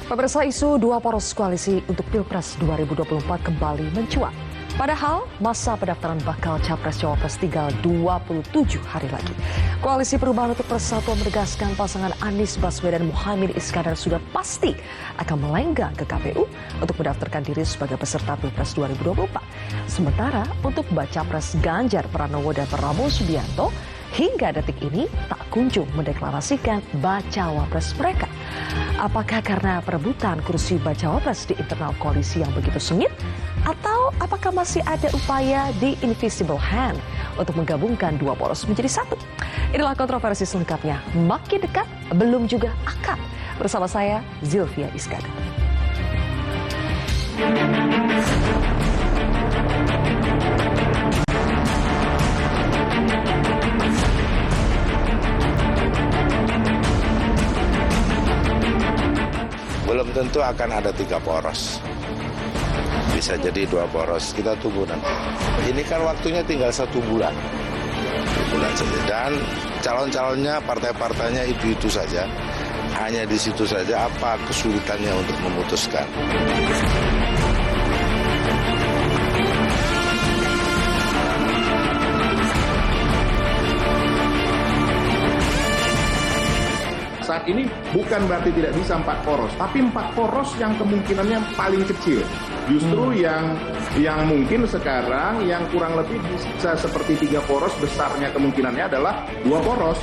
Pemirsa, isu dua poros koalisi untuk Pilpres 2024 kembali mencuat. Padahal masa pendaftaran bakal Capres-Cawapres tinggal 27 hari lagi. Koalisi Perubahan untuk Persatuan menegaskan pasangan Anies Baswedan Muhaimin Iskandar sudah pasti akan melenggang ke KPU untuk mendaftarkan diri sebagai peserta Pilpres 2024. Sementara untuk baca pres Ganjar Pranowo dan Prabowo Subianto hingga detik ini tak kunjung mendeklarasikan bacawa pres mereka. Apakah karena perebutan kursi bacawa pres di internal koalisi yang begitu sengit? Atau apakah masih ada upaya di invisible hand untuk menggabungkan dua poros menjadi satu? Inilah kontroversi selengkapnya. Makin dekat, belum juga akad. Bersama saya, Zilvia Iskandar. Belum tentu akan ada 3 poros. Bisa jadi 2 poros, kita tunggu nanti. Ini kan waktunya tinggal 1 bulan. 1 bulan saja. Dan calon-calonnya, partai-partainya itu saja. Hanya di situ saja apa kesulitannya untuk memutuskan. Saat ini bukan berarti tidak bisa 4 poros, tapi 4 poros yang kemungkinannya paling kecil. Justru yang mungkin sekarang yang kurang lebih bisa seperti 3 poros, besarnya kemungkinannya adalah 2 poros.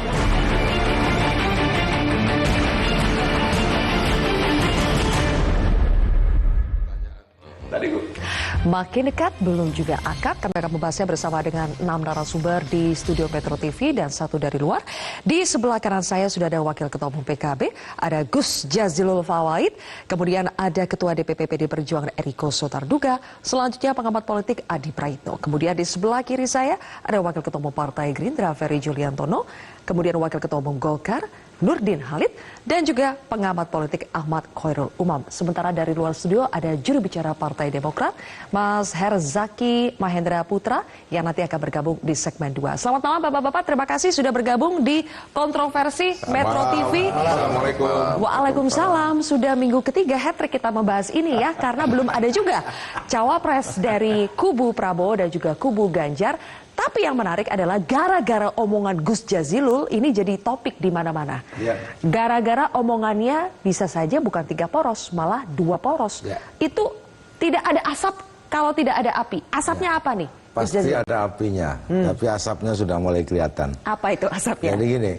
Makin dekat, belum juga akad. Kami akan membahasnya bersama dengan 6 narasumber di studio Metro TV dan 1 dari luar. Di sebelah kanan saya sudah ada Wakil Ketua Umum PKB, ada Gus Jazilul Fawait, kemudian ada Ketua DPP PD Perjuangan Eriko Sotarduga, selanjutnya pengamat politik Adi Praitno. Kemudian di sebelah kiri saya ada Wakil Ketua Umum Partai Gerindra Ferry Juliantono, kemudian Wakil Ketua Umum Golkar Nurdin Halid, dan juga pengamat politik Ahmad Khairul Umam. Sementara dari luar studio ada juru bicara Partai Demokrat, Mas Herzaki Mahendra Putra, yang nanti akan bergabung di segmen 2. Selamat malam Bapak-Bapak, terima kasih sudah bergabung di Kontroversi Metro TV. Assalamualaikum. Waalaikumsalam, sudah minggu ketiga hat-trick kita membahas ini ya, karena belum ada juga cawapres dari kubu Prabowo dan juga kubu Ganjar. Tapi yang menarik adalah gara-gara omongan Gus Jazilul ini jadi topik di mana-mana. Ya. Gara-gara omongannya bisa saja bukan 3 poros, malah 2 poros. Ya. Itu tidak ada asap kalau tidak ada api. Asapnya apa nih? Gus Pasti Jazilul? ada apinya, tapi asapnya sudah mulai kelihatan. Apa itu asapnya? Jadi gini,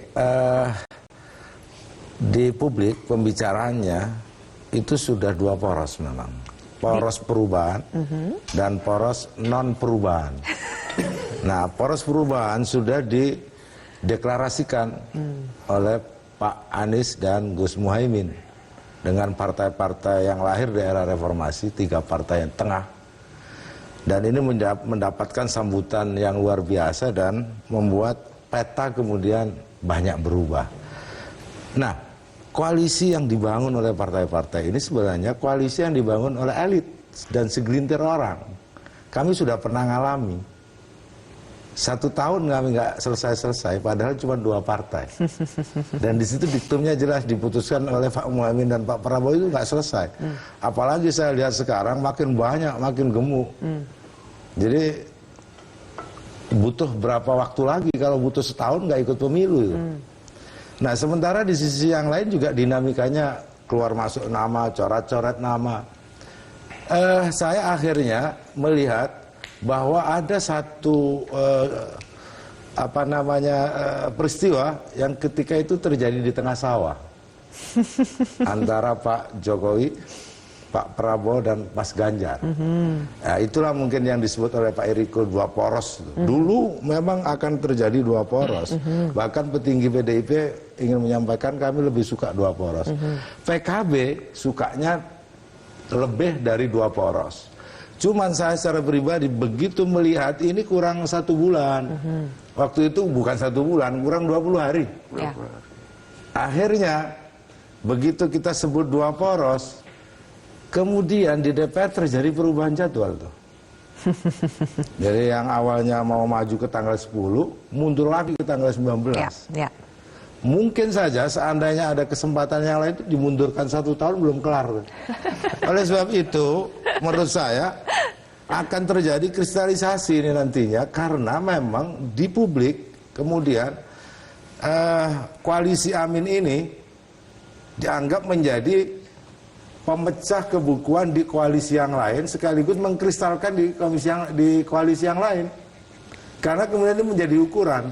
di publik pembicaraannya itu sudah 2 poros memang. Poros perubahan dan poros non-perubahan. Nah, poros perubahan sudah dideklarasikan oleh Pak Anies dan Gus Muhaimin dengan partai-partai yang lahir di era reformasi, 3 partai yang tengah. Dan ini mendapatkan sambutan yang luar biasa dan membuat peta kemudian banyak berubah. Nah, koalisi yang dibangun oleh partai-partai ini sebenarnya koalisi yang dibangun oleh elit dan segelintir orang. Kami sudah pernah ngalami. 1 tahun kami nggak selesai-selesai, padahal cuma 2 partai. Dan di situ diktumnya jelas diputuskan oleh Pak Muhaimin dan Pak Prabowo itu nggak selesai. Apalagi saya lihat sekarang makin banyak, makin gemuk. Jadi butuh berapa waktu lagi kalau butuh setahun nggak ikut pemilu itu. Nah, sementara di sisi yang lain juga dinamikanya keluar masuk nama, coret-coret nama. Saya akhirnya melihat bahwa ada satu peristiwa yang ketika itu terjadi di tengah sawah antara Pak Jokowi, Pak Prabowo dan Mas Ganjar. Nah, itulah mungkin yang disebut oleh Pak Eriko 2 poros. Dulu memang akan terjadi 2 poros. Bahkan petinggi PDIP ingin menyampaikan kami lebih suka 2 poros. PKB sukanya lebih dari 2 poros. Cuman saya secara pribadi begitu melihat ini kurang 1 bulan. Waktu itu bukan 1 bulan, kurang 20 hari. Ya. Akhirnya begitu kita sebut 2 poros, kemudian di DPR terjadi perubahan jadwal tuh. Jadi yang awalnya mau maju ke tanggal 10, mundur lagi ke tanggal 19. Ya. Mungkin saja seandainya ada kesempatan yang lain itu dimundurkan 1 tahun belum kelar. Oleh sebab itu, menurut saya akan terjadi kristalisasi ini nantinya karena memang di publik kemudian koalisi Amin ini dianggap menjadi pemecah kebukuan di koalisi yang lain sekaligus mengkristalkan di koalisi yang lain. Karena kemudian ini menjadi ukuran.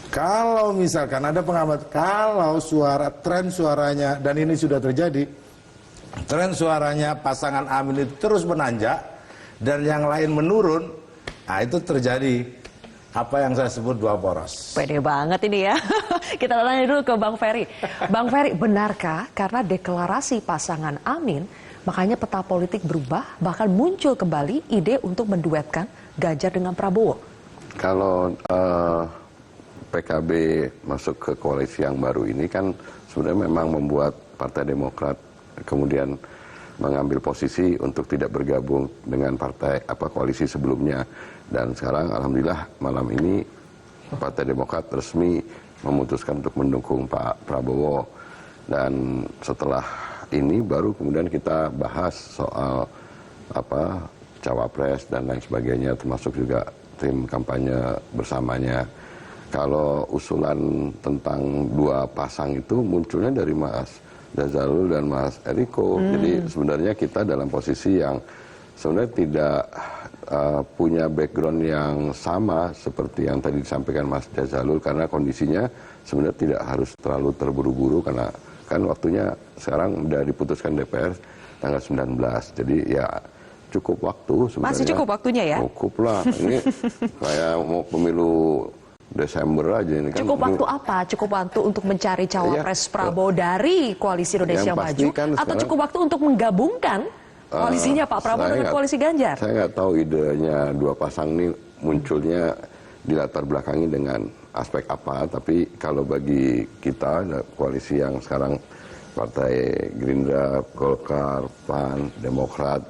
Kalau misalkan ada pengamat, kalau tren suaranya, dan ini sudah terjadi, tren suaranya pasangan Amin itu terus menanjak, dan yang lain menurun, nah itu terjadi apa yang saya sebut 2 poros. Pede banget ini ya. Kita tanya dulu ke Bang Ferry. Bang Ferry, benarkah karena deklarasi pasangan Amin, makanya peta politik berubah, bahkan muncul kembali ide untuk menduetkan Ganjar dengan Prabowo? Kalau PKB masuk ke koalisi yang baru ini kan sebenarnya memang membuat Partai Demokrat kemudian mengambil posisi untuk tidak bergabung dengan koalisi sebelumnya, dan sekarang alhamdulillah malam ini Partai Demokrat resmi memutuskan untuk mendukung Pak Prabowo, dan setelah ini baru kemudian kita bahas soal cawapres dan lain sebagainya, termasuk juga tim kampanye bersamanya. Kalau usulan tentang 2 pasang itu munculnya dari Mas Jazalul dan Mas Eriko. Jadi sebenarnya kita dalam posisi yang sebenarnya tidak punya background yang sama seperti yang tadi disampaikan Mas Jazalul, karena kondisinya sebenarnya tidak harus terlalu terburu-buru karena kan waktunya sekarang udah diputuskan DPR tanggal 19. Jadi ya cukup waktu sebenarnya. Masih cukup waktunya ya? Cukup lah. Ini kayak mau pemilu Desember aja ini kan. Cukup waktu apa? Cukup waktu untuk mencari cawapres Prabowo dari Koalisi Indonesia Maju, kan atau cukup waktu untuk menggabungkan koalisinya Pak Prabowo dengan koalisi Ganjar? Saya nggak tahu idenya 2 pasang ini munculnya di latar belakangi dengan aspek apa, tapi kalau bagi kita koalisi yang sekarang Partai Gerindra, Golkar, PAN, Demokrat,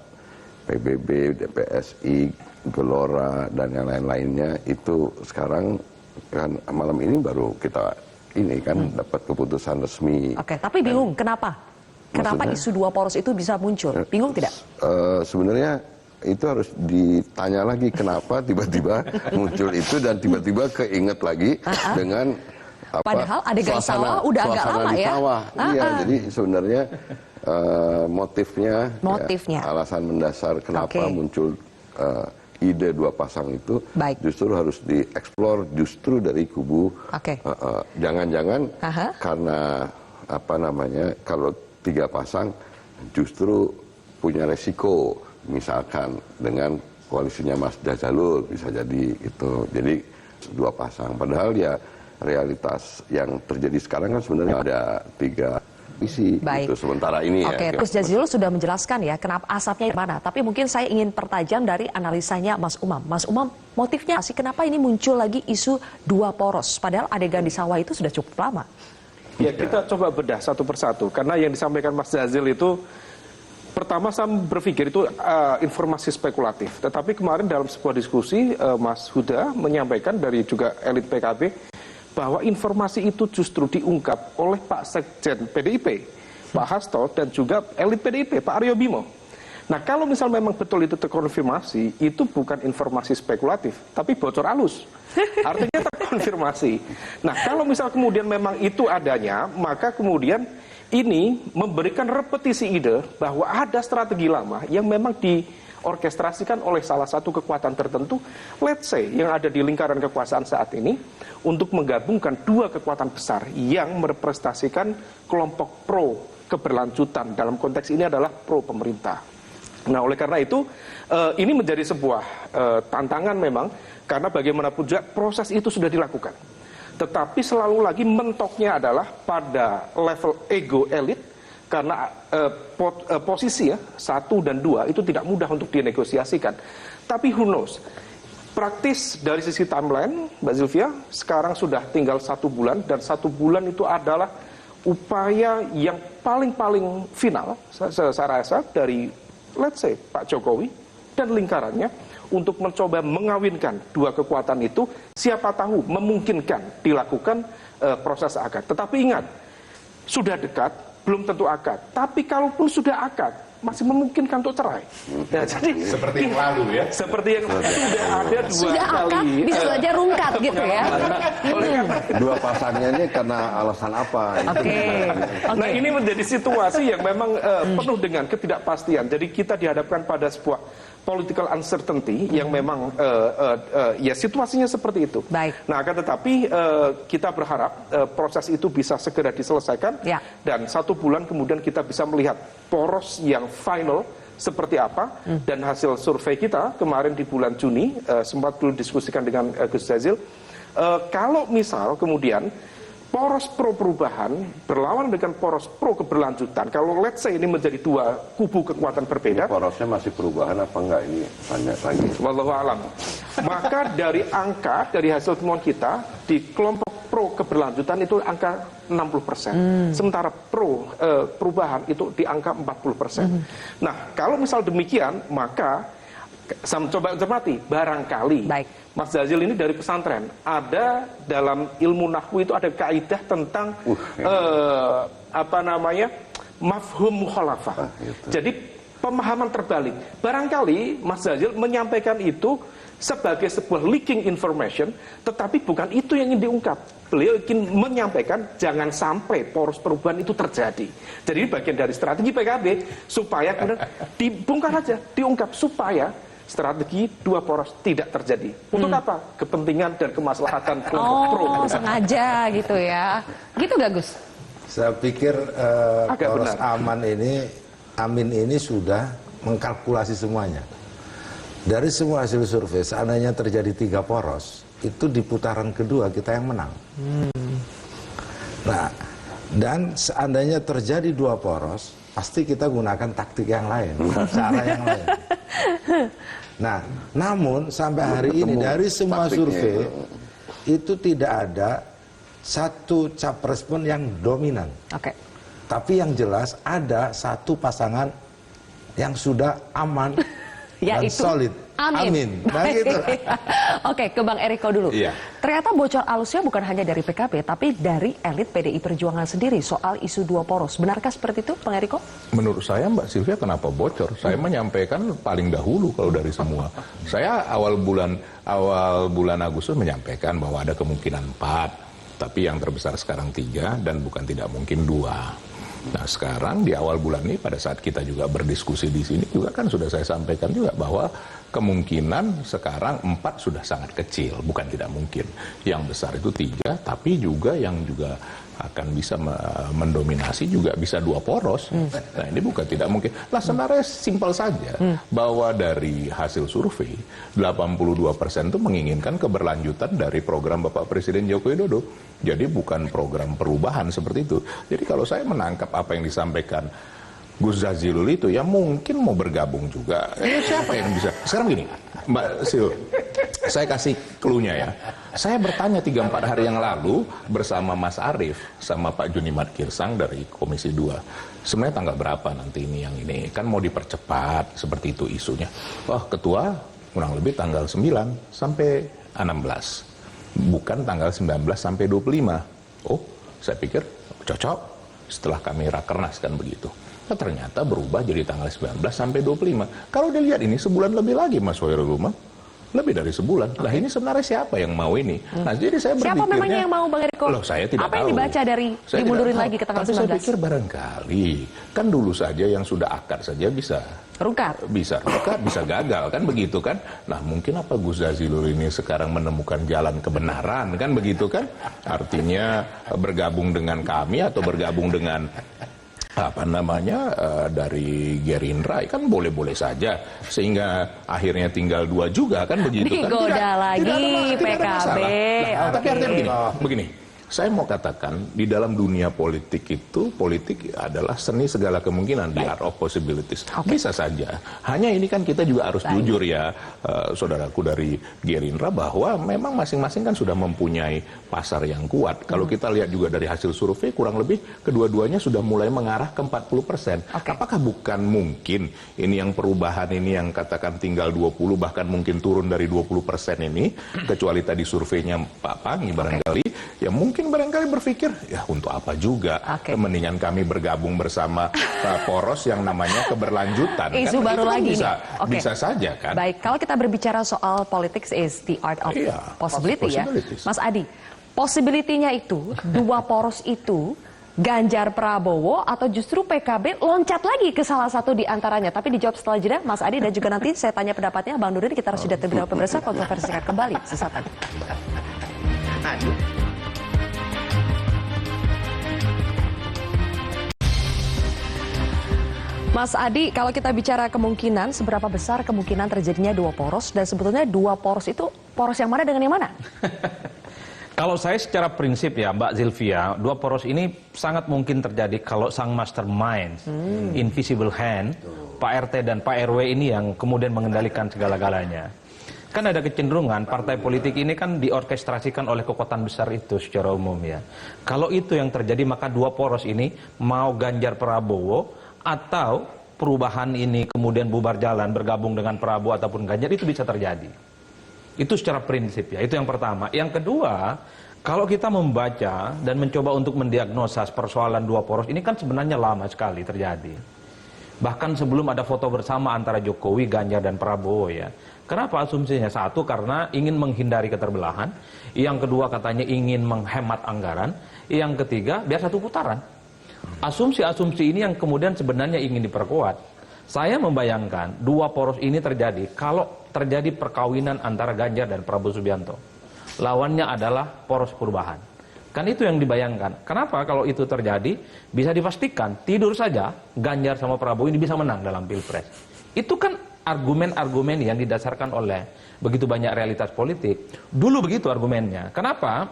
PBB, DPSI, Gelora, dan yang lain-lainnya itu sekarang kan malam ini baru kita ini kan dapat keputusan resmi. Oke, tapi bingung kenapa? Kenapa isu 2 poros itu bisa muncul? Bingung tidak? Sebenarnya itu harus ditanya lagi kenapa tiba-tiba muncul itu dan tiba-tiba keinget lagi dengan padahal adegan sawah udah agak lama ya. Iya, jadi sebenarnya motifnya. Ya, alasan mendasar kenapa muncul ide 2 pasang itu justru harus dieksplor justru dari kubu. Jangan-jangan karena kalau 3 pasang justru punya resiko, misalkan dengan koalisinya Mas Jazalul bisa jadi itu. Jadi 2 pasang. Padahal ya realitas yang terjadi sekarang kan sebenarnya ada 3 visi itu sementara ini ya. Terus Jazilul sudah menjelaskan ya kenapa asapnya mana. Tapi mungkin saya ingin pertajam dari analisanya Mas Umam. Mas Umam, motifnya sih kenapa ini muncul lagi isu 2 poros? Padahal adegan di sawah itu sudah cukup lama. Ya, kita coba bedah satu persatu. Karena yang disampaikan Mas Jazil itu, pertama saya berpikir itu informasi spekulatif. Tetapi kemarin dalam sebuah diskusi, Mas Huda menyampaikan dari juga elit PKB, bahwa informasi itu justru diungkap oleh Pak Sekjen PDIP, Pak Hasto, dan juga elit PDIP, Pak Aryo Bimo. Nah, kalau misal memang betul itu terkonfirmasi, itu bukan informasi spekulatif, tapi bocor halus. Artinya terkonfirmasi. Nah, kalau misal kemudian memang itu adanya, maka kemudian ini memberikan repetisi ide bahwa ada strategi lama yang memang diorkestrasikan oleh salah satu kekuatan tertentu, let's say, yang ada di lingkaran kekuasaan saat ini, untuk menggabungkan 2 kekuatan besar yang merepresentasikan kelompok pro keberlanjutan. Dalam konteks ini adalah pro pemerintah. Nah, oleh karena itu, ini menjadi sebuah tantangan memang, karena bagaimanapun juga proses itu sudah dilakukan. Tetapi selalu lagi mentoknya adalah pada level ego elit, karena posisi ya, 1 dan 2 itu tidak mudah untuk dinegosiasikan. Tapi who knows, praktis dari sisi timeline, Mbak Zilvia, sekarang sudah tinggal 1 bulan, dan 1 bulan itu adalah upaya yang paling final, saya rasa, dari let's say Pak Jokowi dan lingkarannya untuk mencoba mengawinkan dua kekuatan itu, siapa tahu memungkinkan dilakukan proses akad. Tetapi ingat, sudah dekat, belum tentu akad. Tapi kalaupun sudah akad, masih memungkinkan untuk cerai. Ya, jadi Seperti yang lalu ya. seperti yang sudah ada dua Sudah akad, kali. bisa saja rungkat gitu ya. Dua pasangnya ini karena alasan apa? Oke. Nah, ini menjadi situasi yang memang penuh dengan ketidakpastian. Jadi kita dihadapkan pada sebuah political uncertainty yang memang ya situasinya seperti itu. Baik. Nah, akan tetapi kita berharap proses itu bisa segera diselesaikan Ya. dan 1 bulan kemudian kita bisa melihat poros yang final seperti apa dan hasil survei kita kemarin di bulan Juni sempat dulu diskusikan dengan Gus Jazil. Kalau misal kemudian poros pro perubahan berlawan dengan poros pro keberlanjutan, kalau let's say ini menjadi dua kubu kekuatan berbeda, Porosnya masih perubahan apa enggak ini? Tanya lagi. wallahu alam. Maka dari angka dari hasil temuan kita di kelompok pro keberlanjutan itu angka 60%, sementara pro perubahan itu di angka 40%. Nah, kalau misal demikian, maka saya coba cermati, barangkali Baik. Mas Jazil ini dari pesantren, ada dalam ilmu nahwu itu ada kaidah tentang apa namanya mafhum mukhalafah. Jadi pemahaman terbalik. Barangkali Mas Jazil menyampaikan itu sebagai sebuah leaking information, tetapi bukan itu yang ingin diungkap. Beliau ingin menyampaikan jangan sampai poros perubahan itu terjadi. Jadi ini bagian dari strategi PKB supaya kemudian dibongkar aja, diungkap supaya strategi dua poros tidak terjadi. Untuk apa? Kepentingan dan kemaslahatan kelompok pro. Oh, sengaja gitu ya. Gitu gak, Gus? Saya pikir Agak poros benar. Amin ini sudah mengkalkulasi semuanya. Dari semua hasil survei, seandainya terjadi 3 poros, itu di putaran kedua kita yang menang. Nah, dan seandainya terjadi 2 poros, pasti kita gunakan taktik yang lain, cara yang lain. Nah, namun sampai hari ini dari semua survei itu tidak ada satu capres pun yang dominan. Oke. Tapi yang jelas ada satu pasangan yang sudah aman dan Yaitu solid. Amin. Nah gitu. Oke, ke Bang Eriko dulu. Iya. Ternyata bocor alusnya bukan hanya dari PKB, tapi dari elit PDI Perjuangan sendiri soal isu 2 poros. Benarkah seperti itu, Bang Eriko? Menurut saya Mbak Sylvia kenapa bocor? Saya menyampaikan paling dahulu kalau dari semua. Saya awal bulan Agustus menyampaikan bahwa ada kemungkinan 4, tapi yang terbesar sekarang 3 dan bukan tidak mungkin 2. Nah sekarang di awal bulan ini pada saat kita juga berdiskusi di sini juga kan sudah saya sampaikan juga bahwa kemungkinan sekarang 4 sudah sangat kecil, bukan tidak mungkin. Yang besar itu 3, tapi juga yang juga akan bisa mendominasi juga bisa 2 poros. Nah ini bukan tidak mungkin. Nah sebenarnya simpel saja bahwa dari hasil survei 82% itu menginginkan keberlanjutan dari program Bapak Presiden Joko Widodo. Jadi bukan program perubahan seperti itu. Jadi kalau saya menangkap apa yang disampaikan Gus Jazilul itu ya mungkin mau bergabung juga. Siapa yang bisa? Sekarang gini, Mbak Sil, saya kasih clue-nya ya. Saya bertanya 3-4 hari yang lalu bersama Mas Arief sama Pak Junimat Kirsang dari Komisi 2. Sebenarnya tanggal berapa nanti ini yang ini? Kan mau dipercepat seperti itu isunya. Wah, ketua kurang lebih tanggal 9 sampai 16. Bukan tanggal 19 sampai 25. Oh, saya pikir cocok setelah kami rakernas kan begitu. Nah, ternyata berubah jadi tanggal 19 sampai 25. Kalau dilihat ini sebulan lebih lagi Mas Hoirul Umam. Lebih dari sebulan. Nah ini sebenarnya siapa yang mau ini? Nah jadi saya berpikirnya... Siapa memangnya yang mau, Bang Eriko? Loh saya tidak Apa tahu. yang dibaca dari Saya dimundurin tidak lagi ke tanggal tahu. 19? Tapi saya pikir barangkali. Kan dulu saja yang sudah akad saja bisa Rungkat. bisa rungkat, bisa gagal kan begitu kan. Nah mungkin apa Gus Jazilul ini sekarang menemukan jalan kebenaran kan begitu kan. Artinya bergabung dengan kami atau bergabung dengan apa namanya dari Gerindra kan boleh-boleh saja sehingga akhirnya tinggal 2 juga kan begitu kan. Digoda lagi tidak ada PKB. masalah. Nah, tapi artinya begini Saya mau katakan di dalam dunia politik itu, politik adalah seni segala kemungkinan, the art of possibilities. Bisa saja. Hanya ini kan kita juga harus jujur ya, saudaraku dari Gerindra, bahwa memang masing-masing kan sudah mempunyai pasar yang kuat. Kalau kita lihat juga dari hasil survei, kurang lebih kedua-duanya sudah mulai mengarah ke 40%. Apakah bukan mungkin ini yang perubahan ini yang katakan tinggal 20, bahkan mungkin turun dari 20% ini, kecuali tadi surveinya Pak Panggi barangkali, ya mungkin barangkali berpikir, ya untuk apa juga, mendingan kami bergabung bersama poros yang namanya keberlanjutan. Isu kan baru kan lagi bisa saja kan. Baik, kalau kita berbicara soal politics is the art of possibility ya, Mas Adi, possibility-nya itu, dua poros itu, Ganjar Prabowo atau justru PKB loncat lagi ke salah satu di antaranya. Tapi dijawab setelah jeda, Mas Adi, dan juga nanti saya tanya pendapatnya Bang Nurdin. Kita harus jeda terlebih dahulu pemirsa, kontroversi akan kembali sesaat lagi. Mas Adi, kalau kita bicara kemungkinan, seberapa besar kemungkinan terjadinya dua poros, dan sebetulnya dua poros itu poros yang mana dengan yang mana? Kalau saya secara prinsip ya Mbak Zilvia, dua poros ini sangat mungkin terjadi kalau sang mastermind, invisible hand, Pak RT dan Pak RW ini yang kemudian mengendalikan segala-galanya. Kan ada kecenderungan partai politik ini kan diorkestrasikan oleh kekuatan besar itu secara umum ya. Kalau itu yang terjadi maka dua poros ini, mau Ganjar Prabowo atau perubahan ini kemudian bubar jalan bergabung dengan Prabowo ataupun Ganjar, itu bisa terjadi. Itu secara prinsip ya, itu yang pertama. Yang kedua, kalau kita membaca dan mencoba untuk mendiagnosa persoalan dua poros ini kan sebenarnya lama sekali terjadi. Bahkan sebelum ada foto bersama antara Jokowi, Ganjar dan Prabowo ya. Kenapa asumsinya? Satu, karena ingin menghindari keterbelahan. Yang kedua, katanya ingin menghemat anggaran. Yang ketiga, biar satu putaran. Asumsi-asumsi ini yang kemudian sebenarnya ingin diperkuat. Saya membayangkan dua poros ini terjadi kalau terjadi perkawinan antara Ganjar dan Prabowo Subianto. Lawannya adalah poros perubahan. Kan itu yang dibayangkan. Kenapa kalau itu terjadi? Bisa dipastikan tidur saja Ganjar sama Prabowo ini bisa menang dalam Pilpres. Itu kan argumen-argumen yang didasarkan oleh begitu banyak realitas politik. Dulu begitu argumennya. Kenapa?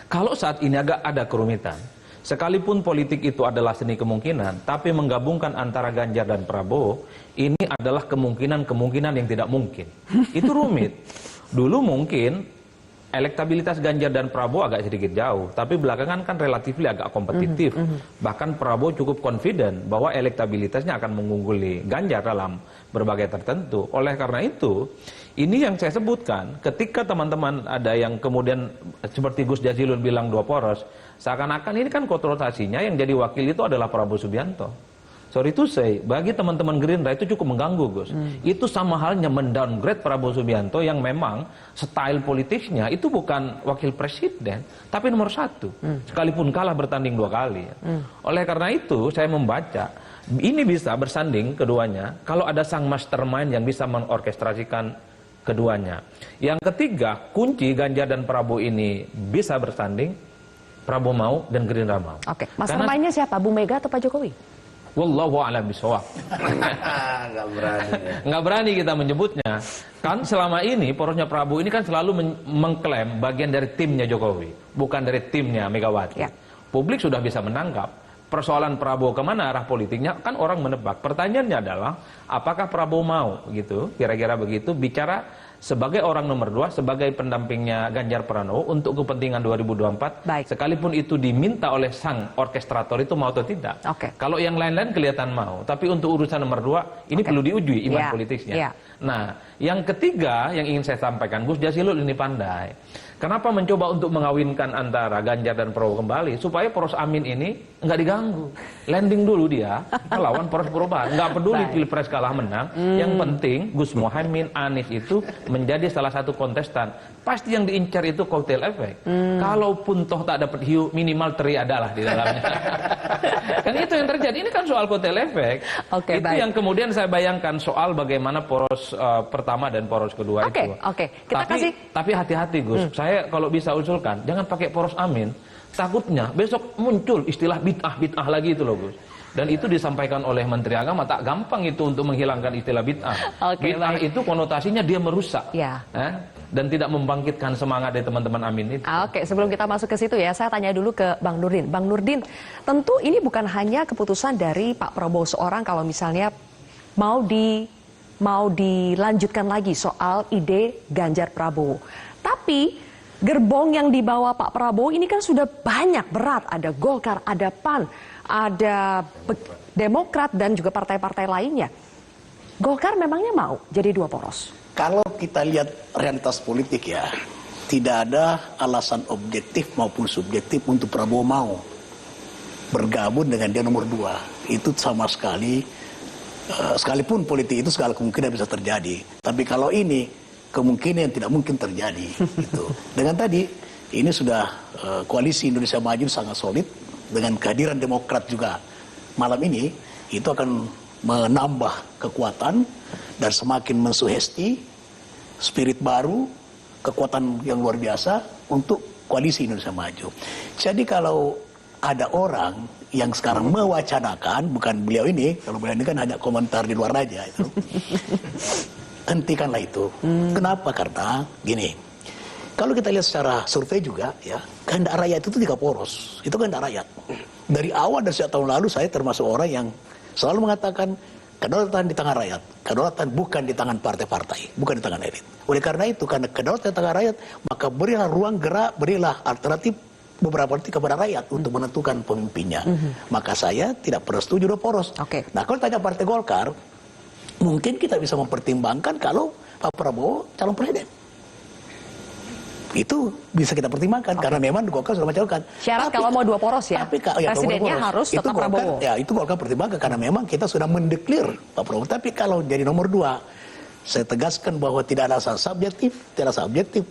Kalau saat ini agak ada kerumitan, sekalipun politik itu adalah seni kemungkinan, tapi menggabungkan antara Ganjar dan Prabowo, ini adalah kemungkinan-kemungkinan yang tidak mungkin. Itu rumit. Dulu mungkin elektabilitas Ganjar dan Prabowo agak sedikit jauh, tapi belakangan kan relatif agak kompetitif. Bahkan Prabowo cukup confident bahwa elektabilitasnya akan mengungguli Ganjar dalam berbagai tertentu. Oleh karena itu, ini yang saya sebutkan, ketika teman-teman ada yang kemudian seperti Gus Jazilul bilang dua poros, seakan-akan ini kan kontroversinya yang jadi wakil itu adalah Prabowo Subianto. Sorry to say, bagi teman-teman Gerindra itu cukup mengganggu, Gus. Itu sama halnya mendowngrade Prabowo Subianto yang memang style politiknya itu bukan wakil presiden, tapi nomor satu. Sekalipun kalah bertanding dua kali. Oleh karena itu, saya membaca, ini bisa bersanding keduanya kalau ada sang mastermind yang bisa mengorkestrasikan keduanya. Yang ketiga, kunci Ganjar dan Prabowo ini bisa bersanding, Prabowo mau dan Gerindra mau. Oke, mastermind-nya siapa? Bu Mega atau Pak Jokowi? Wallahu a'lam bishawab. Nggak berani kita menyebutnya. Kan selama ini porosnya Prabowo ini kan selalu mengklaim bagian dari timnya Jokowi, bukan dari timnya Megawati. Ya. Publik sudah bisa menangkap persoalan Prabowo kemana arah politiknya, kan orang menebak. Pertanyaannya adalah apakah Prabowo mau gitu, kira-kira begitu, bicara sebagai orang nomor 2, sebagai pendampingnya Ganjar Pranowo untuk kepentingan 2024. Baik. Sekalipun itu diminta oleh sang orkestrator itu mau atau tidak. Kalau yang lain-lain kelihatan mau, tapi untuk urusan nomor 2 ini perlu diuji iman politisnya. Nah, yang ketiga yang ingin saya sampaikan, Gus Jazilul ini pandai. Kenapa mencoba untuk mengawinkan antara Ganjar dan Prabowo kembali? Supaya poros Amin ini nggak diganggu. Landing dulu dia melawan poros perubahan. Nggak peduli Pilpres kalah menang. Yang penting Gus Muhaimin, Anies itu menjadi salah satu kontestan. Pasti yang diincar itu kotel efek. Kalaupun toh tak dapat hiu, minimal teri adalah di dalamnya. Kan itu yang terjadi. Ini kan soal kotel efek. Itu yang kemudian saya bayangkan soal bagaimana poros pertama dan poros kedua itu. Kita Tapi hati-hati Gus. Saya kalau bisa usulkan, jangan pakai poros Amin. Takutnya besok muncul istilah bid'ah lagi itu loh Gus. Dan itu disampaikan oleh Menteri Agama, tak gampang itu untuk menghilangkan istilah bid'ah. Bid'ah itu konotasinya dia merusak. Ya. Dan tidak membangkitkan semangat dari teman-teman Amin itu. Oke, sebelum kita masuk ke situ ya, saya tanya dulu ke Bang Nurdin. Bang Nurdin, tentu ini bukan hanya keputusan dari Pak Prabowo seorang kalau misalnya mau dilanjutkan lagi soal ide Ganjar Prabowo. Tapi gerbong yang dibawa Pak Prabowo ini kan sudah banyak berat. Ada Golkar, ada PAN, ada Demokrat dan juga partai-partai lainnya. Golkar memangnya mau jadi dua poros? Kalau kita lihat realitas politik ya, tidak ada alasan objektif maupun subjektif untuk Prabowo mau bergabung dengan dia nomor 2. Itu sama sekali, sekalipun politik itu segala kemungkinan bisa terjadi. Tapi kalau ini, kemungkinan tidak mungkin terjadi. Gitu. Dengan tadi, ini sudah koalisi Indonesia Maju sangat solid, dengan kehadiran Demokrat juga malam ini, itu akan menambah kekuatan dan semakin mensugesti spirit baru, kekuatan yang luar biasa untuk koalisi Indonesia Maju. Jadi kalau ada orang yang sekarang mewacanakan, bukan beliau ini, kalau beliau ini kan hanya komentar di luar aja itu. Hentikanlah itu. Kenapa? Karena gini, kalau kita lihat secara survei juga ya, kehendak rakyat itu 3 poros. Itu kehendak rakyat. Dari awal dan sejak tahun lalu saya termasuk orang yang selalu mengatakan kedaulatan di tangan rakyat. Kedaulatan bukan di tangan partai-partai, bukan di tangan elit. Oleh karena itu, karena kedaulatan di tangan rakyat, maka berilah ruang gerak, berilah alternatif beberapa politik kepada rakyat untuk menentukan pemimpinnya. Maka saya tidak pernah setuju 2 poros. Nah, kalau tanya Partai Golkar, mungkin kita bisa mempertimbangkan kalau Pak Prabowo calon presiden. Itu bisa kita pertimbangkan karena memang Golkar sudah mencalonkan. Syarat kalau mau 2 poros ya, presidennya harus tetap Prabowo. Ya, itu Golkar pertimbangkan karena memang kita sudah mendeklir Pak Prabowo. Tapi kalau jadi nomor 2, saya tegaskan bahwa tidak ada alasan subjektif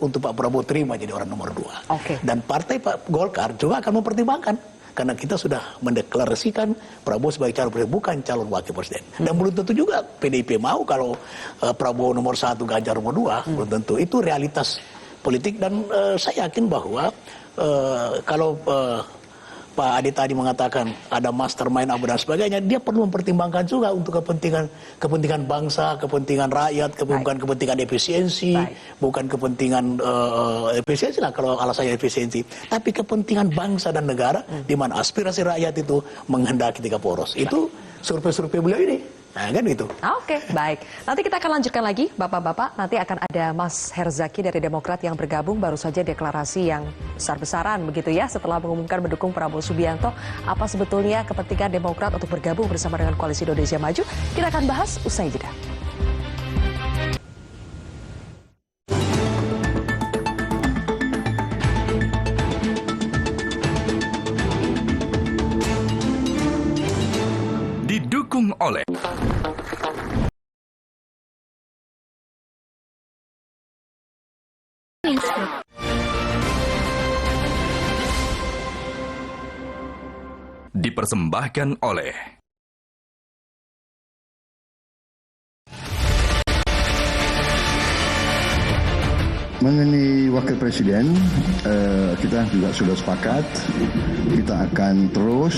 untuk Pak Prabowo terima jadi orang nomor 2. Dan partai Pak Golkar juga akan mempertimbangkan karena kita sudah mendeklarasikan Prabowo sebagai calon presiden, bukan calon wakil presiden. Dan belum tentu juga PDIP mau kalau Prabowo nomor 1, Ganjar nomor 2, belum tentu. Itu realitas politik dan saya yakin bahwa kalau Pak Adi tadi mengatakan ada mastermind apa dan sebagainya, dia perlu mempertimbangkan juga untuk kepentingan bangsa, kepentingan rakyat, bukan kepentingan efisiensi, bukan kepentingan efisiensi lah kalau alasannya efisiensi, tapi kepentingan bangsa dan negara di mana aspirasi rakyat itu menghendaki 3 poros. Itu survei-survei beliau ini. Nah, kan gitu. Oke, baik. Nanti kita akan lanjutkan lagi, Bapak-Bapak. Nanti akan ada Mas Herzaki dari Demokrat yang bergabung. Baru saja deklarasi yang besar-besaran begitu ya. Setelah mengumumkan mendukung Prabowo Subianto. Apa sebetulnya kepentingan Demokrat untuk bergabung bersama dengan Koalisi Indonesia Maju? Kita akan bahas usai jeda. Didukung oleh dipersembahkan oleh mengenai wakil presiden, kita juga sudah sepakat kita akan terus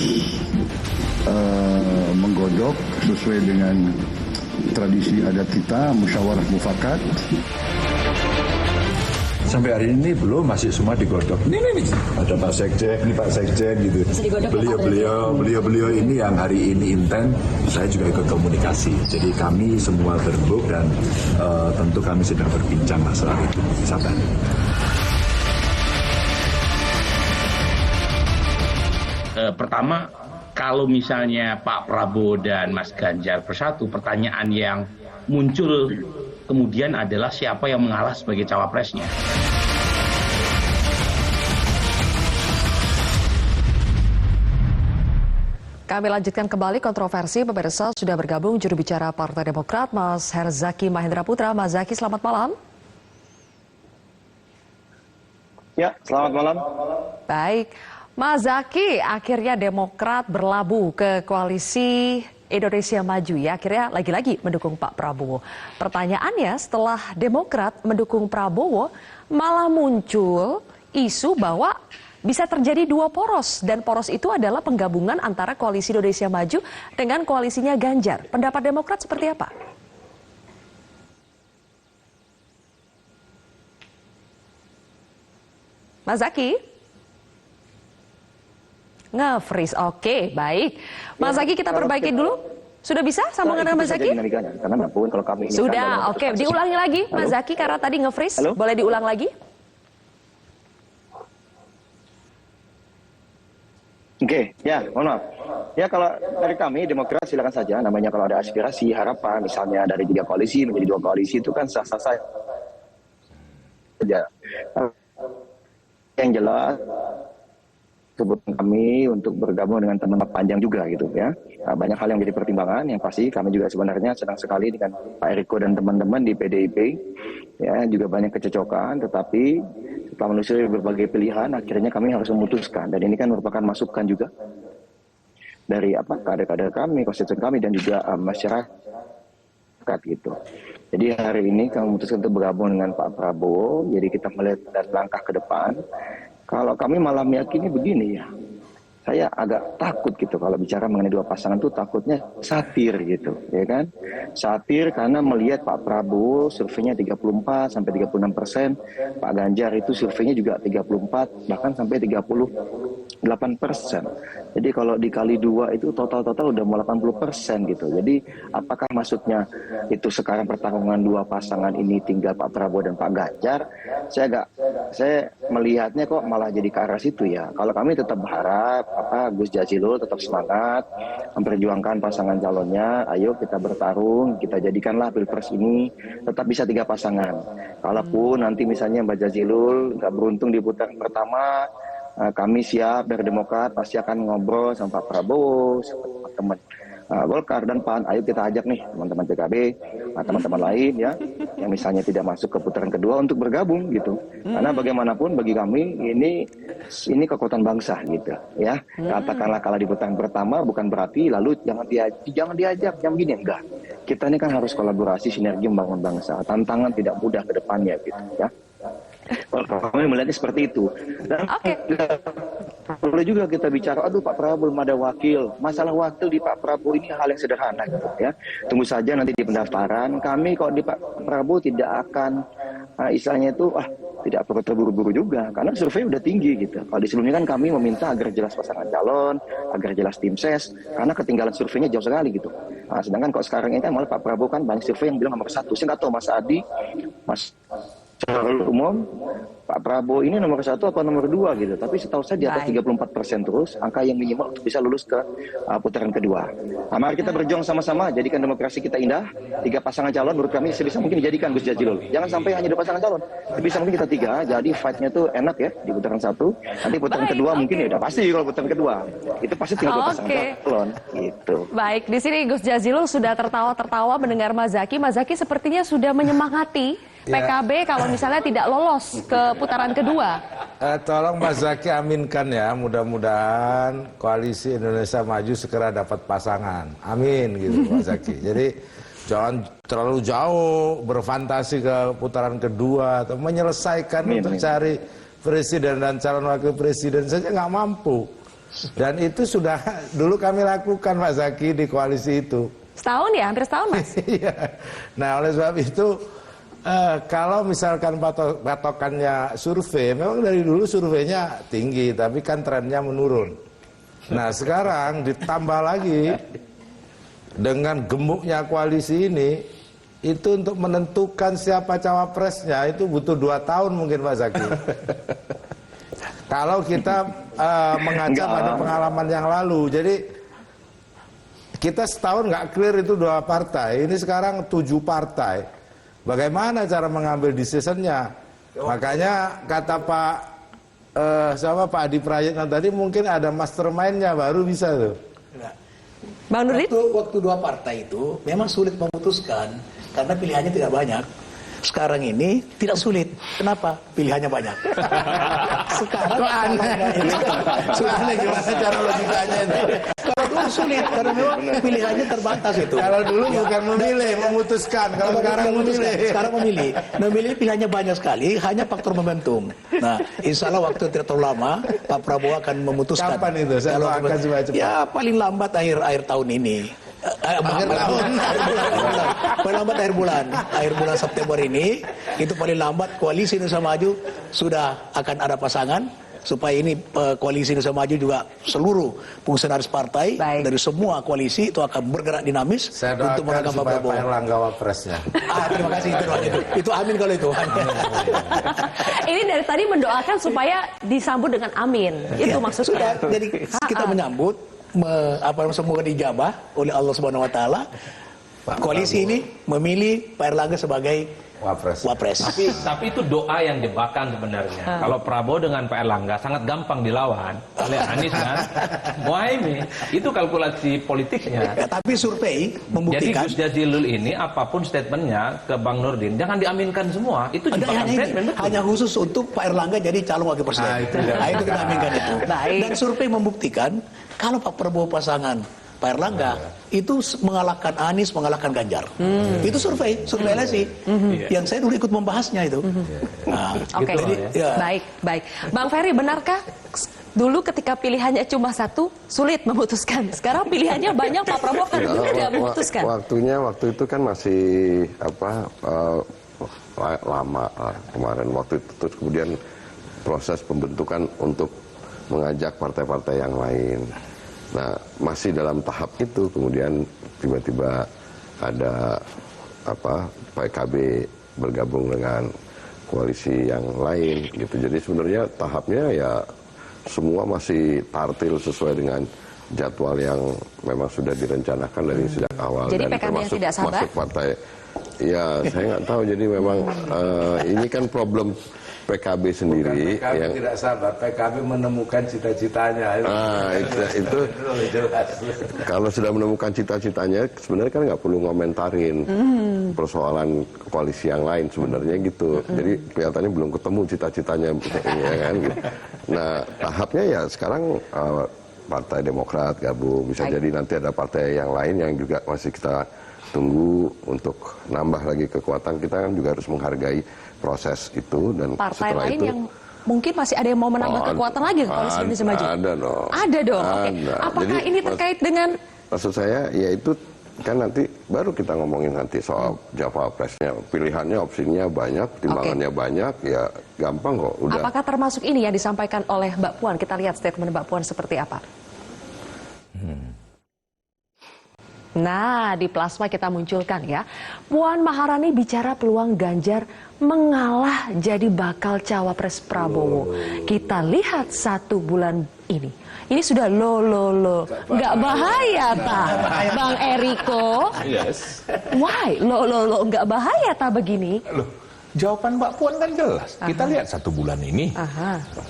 menggodok sesuai dengan tradisi adat kita, musyawarah mufakat. Sampai hari ini belum, masih semua digodok. Ini. Ada Pak Sekjen, ini Pak Sekjen gitu. Beliau ini yang hari ini intent, saya juga ikut komunikasi. Jadi kami semua berembuk dan tentu kami sedang berbincang masalah itu. Sabar. Pertama, kalau misalnya Pak Prabowo dan Mas Ganjar bersatu, pertanyaan yang muncul kemudian adalah siapa yang mengalah sebagai cawapresnya. Kami lanjutkan kembali kontroversi. Pemirsa, sudah bergabung juru bicara Partai Demokrat, Mas Herzaki Mahendra Putra. Mas Zaki, selamat malam. Ya, selamat malam. Baik. Mas Zaki, akhirnya Demokrat berlabuh ke Koalisi Indonesia Maju ya, akhirnya lagi-lagi mendukung Pak Prabowo. Pertanyaannya, setelah Demokrat mendukung Prabowo, malah muncul isu bahwa bisa terjadi dua poros, dan poros itu adalah penggabungan antara Koalisi Indonesia Maju dengan koalisinya Ganjar. Pendapat Demokrat seperti apa? Mas Zaky? Nge-freeze, oke, baik. Mas Zaky, kita perbaiki dulu. Sudah bisa sambungan dengan Mas Zaky? Karena maupun kalau kami ini sudah, oke. Diulangi lagi, Mas Zaky, karena tadi nge-freeze. Boleh diulang lagi? Oke, ya, mohon maaf. Ya, kalau dari kami Demokrat silakan saja. Namanya kalau ada aspirasi, harapan, misalnya dari 3 koalisi menjadi 2 koalisi, itu kan sah-sah saja. Yang jelas, kebutuhan kami untuk bergabung dengan teman panjang juga gitu ya. Banyak hal yang menjadi pertimbangan, yang pasti kami juga sebenarnya senang sekali dengan Pak Eriko dan teman-teman di PDIP. Ya, juga banyak kecocokan, tetapi setelah menelusuri berbagai pilihan, akhirnya kami harus memutuskan. Dan ini kan merupakan masukan juga dari kader-kader kami, konstituen kami, dan juga masyarakat gitu. Jadi hari ini kami memutuskan untuk bergabung dengan Pak Prabowo. Jadi kita melihat dan langkah ke depan. Kalau kami malah meyakini begini ya, saya agak takut gitu kalau bicara mengenai 2 pasangan itu, takutnya satir gitu, ya kan? Satir karena melihat Pak Prabowo surveinya 34-36%, Pak Ganjar itu surveinya juga 34 bahkan sampai 38%. Jadi kalau dikali 2 itu total udah mau 80% gitu. Jadi apakah maksudnya itu sekarang pertarungan 2 pasangan ini tinggal Pak Prabowo dan Pak Ganjar? Saya melihatnya kok malah jadi ke arah situ ya. Kalau kami tetap berharap Gus Jazilul tetap semangat memperjuangkan pasangan calonnya. Ayo kita bertarung, kita jadikanlah Pilpres ini tetap bisa 3 pasangan. Kalaupun nanti misalnya Mbak Jazilul nggak beruntung di putaran pertama, kami siap dari Demokrat pasti akan ngobrol sama Pak Prabowo, sama teman Golkar dan PAN. Ayo kita ajak nih teman-teman PKB, teman-teman lain ya, yang misalnya tidak masuk ke putaran kedua untuk bergabung gitu. Karena bagaimanapun bagi kami ini kekuatan bangsa gitu ya. Katakanlah kalau di putaran pertama bukan berarti lalu jangan diajak, yang begini enggak. Kita ini kan harus kolaborasi, sinergi membangun bangsa. Tantangan tidak mudah ke depannya gitu ya. Kami melihatnya seperti itu. Dan boleh juga kita bicara, aduh Pak Prabowo belum ada wakil. Masalah wakil di Pak Prabowo ini hal yang sederhana gitu ya. Tunggu saja nanti di pendaftaran. Kami kalau di Pak Prabowo tidak akan istilahnya itu tidak perlu terburu-buru juga, karena survei udah tinggi gitu. Kalau di sebelumnya kan kami meminta agar jelas pasangan calon, agar jelas tim ses, karena ketinggalan surveinya jauh sekali gitu. Sedangkan kok sekarang ini kan malah Pak Prabowo kan banyak survei yang bilang nomor 1. Saya nggak tahu Mas Adi, Mas secara umum Pak Prabowo ini nomor 1 apa nomor 2 gitu, tapi setahu saya di atas 34% terus, angka yang minimal untuk bisa lulus ke putaran kedua. Mari kita berjuang sama-sama, jadikan demokrasi kita indah. 3 pasangan calon menurut kami sebisa mungkin dijadikan Gus Jazilul. Jangan sampai hanya 2 pasangan calon, sebisa mungkin kita 3, jadi fight-nya tuh enak ya di putaran 1. Nanti putaran kedua mungkin ya udah pasti kalau putaran kedua itu pasti tinggal 2 pasangan calon gitu. Baik, di sini Gus Jazilul sudah tertawa-tertawa mendengar Mas Zaky. Mas Zaky sepertinya sudah menyemangati PKB kalau misalnya tidak lolos ke putaran kedua. Tolong Mas Zaky aminkan ya, mudah-mudahan Koalisi Indonesia Maju segera dapat pasangan. Amin gitu Mas Zaky. Jadi jangan terlalu jauh berfantasi ke putaran kedua atau menyelesaikan untuk cari presiden dan calon wakil presiden saja nggak mampu. Dan itu sudah dulu kami lakukan Mas Zaky di koalisi itu. Setahun ya, hampir setahun Mas. Nah oleh sebab itu kalau misalkan patokannya survei, memang dari dulu surveinya tinggi, tapi kan trennya menurun. Nah sekarang ditambah lagi dengan gemuknya koalisi ini, itu untuk menentukan siapa cawapresnya itu butuh 2 tahun mungkin Pak Zaky. Kalau kita mengaca pada pengalaman yang lalu, jadi kita setahun nggak clear itu 2 partai, ini sekarang 7 partai. Bagaimana cara mengambil decision-nya? Makanya kata Pak Adi Prayitno tadi mungkin ada mastermind-nya baru bisa tuh. Bang Nurdin? Waktu 2 partai itu memang sulit memutuskan karena pilihannya tidak banyak. Sekarang ini tidak sulit. Kenapa? Pilihannya banyak. Sekarang aneh gimana cara logikanya itu? Kalau dulu sulit karena memang pilihannya terbatas itu. Kalau dulu bukan memilih, memutuskan. Kalau sekarang memilih. Sekarang memilih. Memilih pilihannya banyak sekali, hanya faktor momentum. Nah, insya Allah waktu tidak terlalu lama, Pak Prabowo akan memutuskan. Kapan itu? Saya doakan supaya cepat. Ya paling lambat akhir tahun ini. Paling lambat akhir bulan September ini, itu paling lambat koalisi Indonesia Maju sudah akan ada pasangan. Supaya ini koalisi Indonesia Maju juga seluruh fungsionaris partai dari semua koalisi itu akan bergerak dinamis untuk menangkan Pak Prabowo. Pak Erlangga wapresnya. Terima kasih itu amin kalau itu. Ini dari tadi mendoakan supaya disambut dengan amin. Itu maksudnya. Sudah, jadi kita menyambut semoga dijabah oleh Allah Subhanahu wa taala. Koalisi ini memilih Pak Erlangga sebagai Wapres. Tapi itu doa yang jebakan sebenarnya. Kalau Prabowo dengan Pak Erlangga sangat gampang dilawan oleh Anies dan Muhaimin. Itu kalkulasi politiknya. Ya, tapi survei membuktikan. Jadi Gus Jazilul ini apapun statementnya ke Bang Nurdin jangan diaminkan semua. Itu jebakan statement. Hanya khusus untuk Pak Erlangga jadi calon wakil presiden. Itu kita aminkan itu. Dan survei membuktikan kalau Pak Prabowo pasangan Pak Erlangga itu mengalahkan Anies, mengalahkan Ganjar. Itu survei LSI. Yang saya dulu ikut membahasnya itu. Oke. Baik. Bang Ferry, benarkah dulu ketika pilihannya cuma satu sulit memutuskan? Sekarang pilihannya banyak, Pak Prabowo kan mudah memutuskan. Waktu itu kan masih lama kemarin waktu itu, terus kemudian proses pembentukan untuk mengajak partai-partai yang lain. Nah, masih dalam tahap itu, kemudian tiba-tiba ada PKB bergabung dengan koalisi yang lain gitu. Jadi sebenarnya tahapnya ya semua masih tartil sesuai dengan jadwal yang memang sudah direncanakan dari sejak awal. Jadi dan PKB yang tidak sabar? Masuk partai. Ya, saya nggak tahu. Jadi memang ini kan problem PKB sendiri. PKB yang tidak sabar, PKB menemukan cita-citanya. Itu kalau sudah menemukan cita-citanya, sebenarnya kan nggak perlu ngomentarin persoalan koalisi yang lain sebenarnya gitu. Jadi kelihatannya belum ketemu cita-citanya, ya kan? Gitu. Nah, tahapnya ya sekarang Partai Demokrat gabung, bisa jadi nanti ada partai yang lain yang juga masih kita tunggu untuk nambah lagi kekuatan. Kita kan juga harus menghargai proses itu, dan partai setelah lain itu yang mungkin masih ada yang mau menambah kekuatan lagi ke koalisi Indonesia Maju. Ada dong. Oke. Apakah jadi, ini terkait dengan maksud saya ya itu kan nanti baru kita ngomongin nanti soal Jawapresnya, pilihannya, opsinya banyak, timbangannya banyak, ya gampang kok. Udah. Apakah termasuk ini yang disampaikan oleh Mbak Puan? Kita lihat statement Mbak Puan seperti apa. Nah, di plasma kita munculkan ya. Puan Maharani bicara peluang Ganjar mengalah jadi bakal cawapres Prabowo. Kita lihat 1 bulan ini. Ini sudah lo. Nggak bahaya ta, Bang Eriko? Yes. Why? Lo, nggak bahaya ta begini? Loh, jawaban Mbak Puan kan jelas. Kita lihat 1 bulan ini.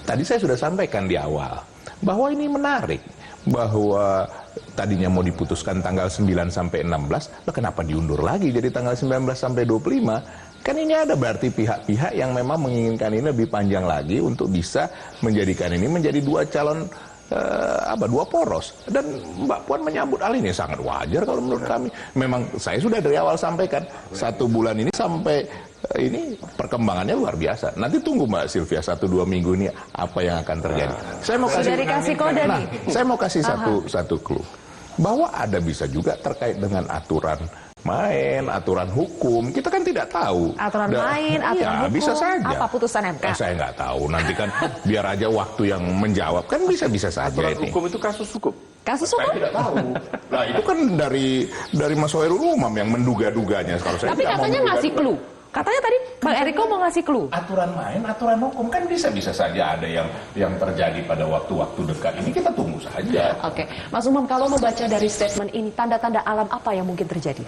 Tadi saya sudah sampaikan di awal bahwa ini menarik. Bahwa tadinya mau diputuskan tanggal 9 sampai 16, lah kenapa diundur lagi jadi tanggal 19 sampai 25? Kan ini ada berarti pihak-pihak yang memang menginginkan ini lebih panjang lagi untuk bisa menjadikan ini menjadi 2 calon 2 poros. Dan Mbak Puan menyambut hal ini sangat wajar kalau menurut kami. Memang saya sudah dari awal sampaikan 1 bulan ini sampai ini perkembangannya luar biasa. Nanti tunggu Mbak Sylvia 1-2 minggu ini apa yang akan terjadi. Saya mau kasih kode nih. Saya mau kasih satu clue bahwa ada bisa juga terkait dengan aturan main, aturan hukum. Kita kan tidak tahu. Aturan main, aturan hukum. Bisa saja. Apa putusan MK? Saya nggak tahu. Nanti kan biar aja waktu yang menjawab, kan bisa saja aturan ini. Hukum itu kasus hukum. Kasus hukum? Saya tidak tahu. Nah itu kan dari Mas Hoirul Umam yang menduga-duganya. Kalau saya tapi katanya ngasih clue. Katanya tadi Bang Eriko mau ngasih clue. Aturan main, aturan hukum kan bisa saja ada yang terjadi pada waktu-waktu dekat. Ini kita tunggu saja. Oke, Mas Umam, kalau membaca dari statement ini, tanda-tanda alam apa yang mungkin terjadi?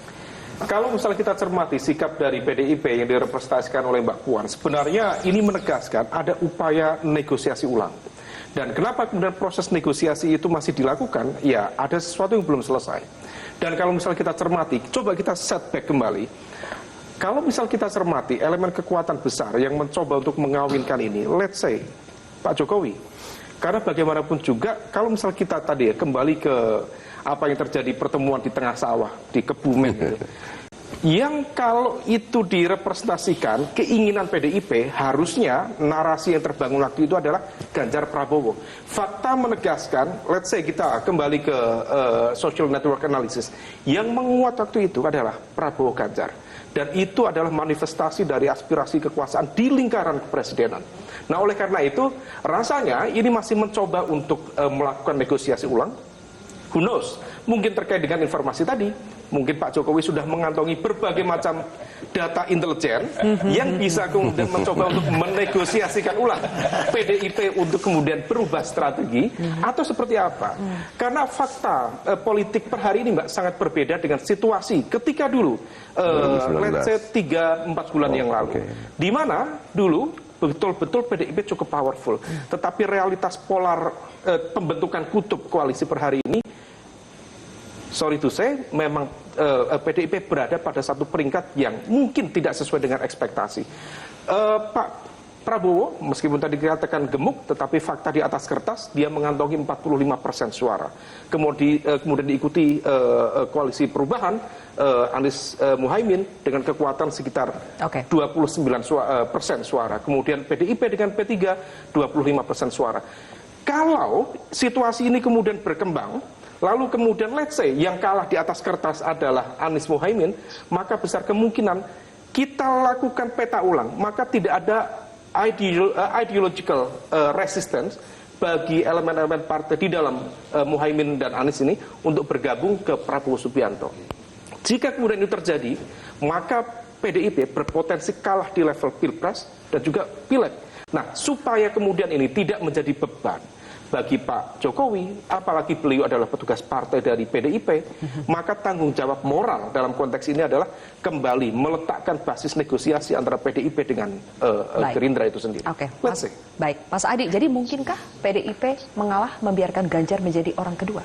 Kalau misalnya kita cermati sikap dari PDIP yang direpresentasikan oleh Mbak Puan, sebenarnya ini menegaskan ada upaya negosiasi ulang. Dan kenapa kemudian proses negosiasi itu masih dilakukan? Ya, ada sesuatu yang belum selesai. Dan kalau misalnya kita cermati, coba kita setback kembali. Kalau misal kita cermati elemen kekuatan besar yang mencoba untuk mengawinkan ini, let's say Pak Jokowi. Karena bagaimanapun juga kalau misal kita tadi ya, kembali ke apa yang terjadi pertemuan di tengah sawah di Kebumen gitu. Yang kalau itu direpresentasikan keinginan PDIP, harusnya narasi yang terbangun waktu itu adalah Ganjar Prabowo. Fakta menegaskan, let's say kita kembali ke social network analysis, yang menguat waktu itu adalah Prabowo Ganjar. Dan itu adalah manifestasi dari aspirasi kekuasaan di lingkaran kepresidenan. Nah oleh karena itu rasanya ini masih mencoba untuk melakukan negosiasi ulang. Who knows? Mungkin terkait dengan informasi tadi, mungkin Pak Jokowi sudah mengantongi berbagai macam data intelijen yang bisa kemudian mencoba untuk menegosiasikan ulang PDIP untuk kemudian berubah strategi atau seperti apa. Karena fakta politik per hari ini Mbak sangat berbeda dengan situasi ketika dulu let's say 3-4 bulan yang lalu. Di mana dulu betul-betul PDIP cukup powerful, tetapi realitas polar pembentukan kutub koalisi per hari ini, sorry to say, memang PDIP berada pada satu peringkat yang mungkin tidak sesuai dengan ekspektasi. Pak Prabowo, meskipun tadi dikatakan gemuk, tetapi fakta di atas kertas, dia mengantongi 45% suara. Kemudian diikuti koalisi perubahan, Anies Muhaimin dengan kekuatan sekitar 29% suara. Kemudian PDIP dengan P3, 25% suara. Kalau situasi ini kemudian berkembang, lalu kemudian let's say yang kalah di atas kertas adalah Anies Muhaimin, maka besar kemungkinan kita lakukan peta ulang, maka tidak ada ideological resistance bagi elemen-elemen partai di dalam Muhaimin dan Anies ini untuk bergabung ke Prabowo Subianto. Jika kemudian itu terjadi, maka PDIP berpotensi kalah di level Pilpres dan juga Pileg. Nah, supaya kemudian ini tidak menjadi beban bagi Pak Jokowi, apalagi beliau adalah petugas partai dari PDIP, maka tanggung jawab moral dalam konteks ini adalah kembali meletakkan basis negosiasi antara PDIP dengan Gerindra itu sendiri. Baik, Mas Adi, jadi mungkinkah PDIP mengalah membiarkan Ganjar menjadi orang kedua?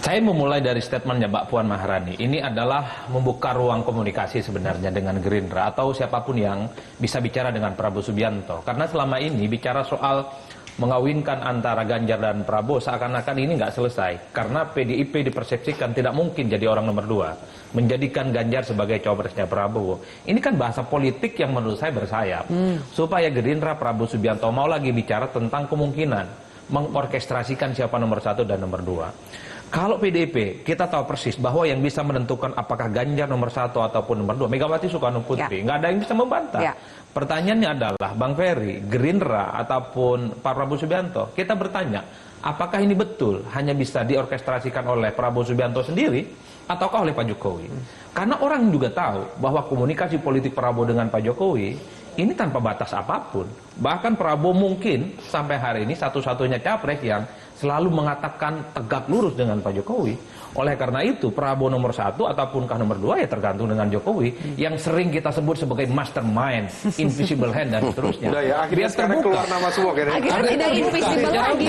Saya memulai dari statementnya Mbak Puan Maharani. Ini adalah membuka ruang komunikasi sebenarnya dengan Gerindra atau siapapun yang bisa bicara dengan Prabowo Subianto. Karena selama ini bicara soal mengawinkan antara Ganjar dan Prabowo seakan-akan ini nggak selesai. Karena PDIP dipersepsikan tidak mungkin jadi orang nomor 2. Menjadikan Ganjar sebagai cawapresnya Prabowo. Ini kan bahasa politik yang menurut saya bersayap. Supaya Gerindra Prabowo Subianto mau lagi bicara tentang kemungkinan mengorkestrasikan siapa nomor 1 dan nomor 2. Kalau PDIP, kita tahu persis bahwa yang bisa menentukan apakah Ganjar nomor 1 ataupun nomor 2, Megawati Soekarno Putri. Nggak ada yang bisa membantah. Pertanyaannya adalah, Bang Ferry, Gerindra ataupun Pak Prabowo Subianto, kita bertanya, apakah ini betul hanya bisa diorkestrasikan oleh Prabowo Subianto sendiri, ataukah oleh Pak Jokowi? Karena orang juga tahu bahwa komunikasi politik Prabowo dengan Pak Jokowi, ini tanpa batas apapun. Bahkan Prabowo mungkin sampai hari ini satu-satunya capres yang selalu mengatakan tegak lurus dengan Pak Jokowi. Oleh karena itu Prabowo nomor 1 ataupunkah nomor 2 ya tergantung dengan Jokowi yang sering kita sebut sebagai mastermind, invisible hand dan seterusnya. Nah ya, akhirnya sekarang keluar nama semua kan. Akhirnya tidak invisible lagi.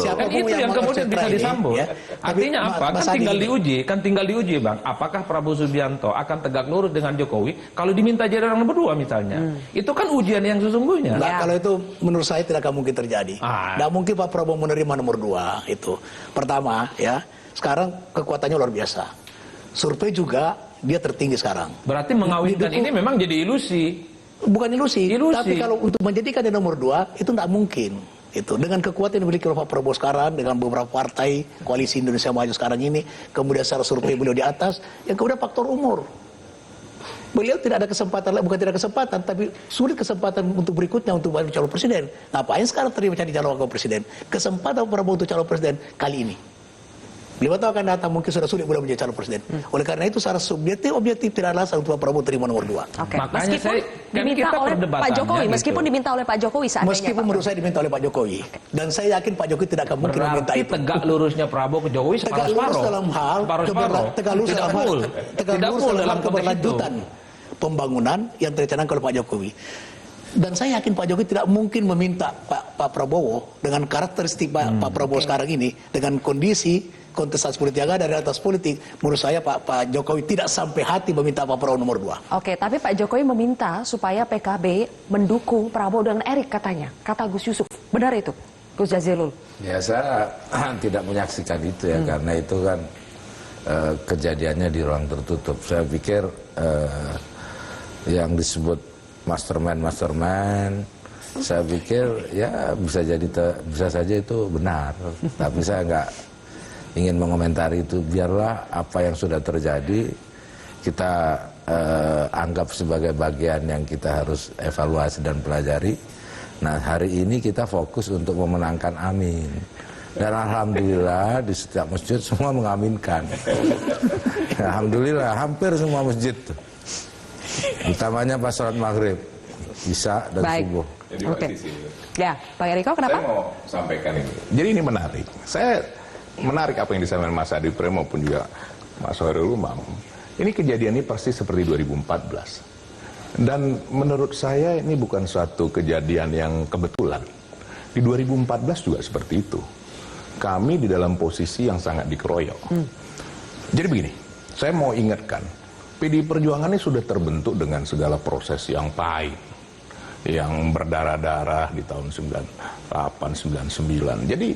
Dan itu yang kemudian bisa disambut. Artinya apa? Kan tinggal diuji Bang. Apakah Prabowo Subianto akan tegak lurus dengan Jokowi kalau diminta jadi orang nomor 2 misalnya? Itu kan ujian yang sesungguhnya. Nah, kalau itu menurut saya tidak akan mungkin terjadi. Tidak mungkin Pak Prabowo menerima nomor 2 itu. Pertama ya, sekarang kekuatannya luar biasa. Survei juga dia tertinggi sekarang. Berarti mengawinkan ini memang jadi ilusi. Bukan ilusi. Tapi kalau untuk menjadikan dia nomor 2 itu tidak mungkin. Itu dengan kekuatan yang dimiliki oleh Pak Prabowo sekarang, dengan beberapa partai koalisi Indonesia Maju sekarang ini, kemudian secara survei beliau di atas, yang kemudian faktor umur. Beliau tidak ada kesempatan, bukan tidak kesempatan, tapi sulit kesempatan untuk berikutnya untuk menjadi calon presiden. Ngapain sekarang terima jadi calon wakil presiden? Kesempatan Prabowo untuk calon presiden kali ini. 5 tahun akan datang mungkin sudah sulit beliau menjadi calon presiden. Oleh karena itu secara objektif tidak ada alasan untuk Pak Prabowo terima nomor 2. Meskipun diminta oleh Pak Jokowi, meskipun diminta oleh Pak Jokowi seandainya. Meskipun menurut saya diminta oleh Pak Jokowi. Dan saya yakin Pak Jokowi tidak akan mungkin meminta itu. Tegak lurusnya Prabowo ke Jokowi tegak lurus dalam hal dalam keberlanjutan pembangunan yang direncanakan oleh Pak Jokowi. Dan saya yakin Pak Jokowi tidak mungkin meminta Pak Prabowo dengan karakteristik Pak Prabowo sekarang ini, dengan kondisi kontestasi politik yang ada dari atas politik, menurut saya Pak Jokowi tidak sampai hati meminta Pak Prabowo nomor 2. Oke, tapi Pak Jokowi meminta supaya PKB mendukung Prabowo dengan Erik katanya, kata Gus Yusuf. Benar itu? Gus Jazilul? Ya saya tidak menyaksikan itu ya, karena itu kan kejadiannya di ruang tertutup. Saya pikir yang disebut mastermind, saya pikir ya bisa saja itu benar. Tapi saya nggak ingin mengomentari itu. Biarlah apa yang sudah terjadi kita anggap sebagai bagian yang kita harus evaluasi dan pelajari. Nah, hari ini kita fokus untuk memenangkan Amin. Dan alhamdulillah di setiap masjid semua mengaminkan. Alhamdulillah hampir semua masjid tuh. Utamanya pas sholat maghrib, isya dan subuh. Oke. Ya, Pak Eriko kenapa? Saya mau sampaikan ini. Jadi ini menarik. Saya menarik apa yang disampaikan Mas Adi Pre maupun juga Mas Hoirul Umam. Ini kejadian ini persis seperti 2014. Dan menurut saya ini bukan suatu kejadian yang kebetulan. Di 2014 juga seperti itu. Kami di dalam posisi yang sangat dikeroyok. Jadi begini, saya mau ingatkan, PDI Perjuangan ini sudah terbentuk dengan segala proses yang pahit, yang berdarah-darah di tahun 98, 99. Jadi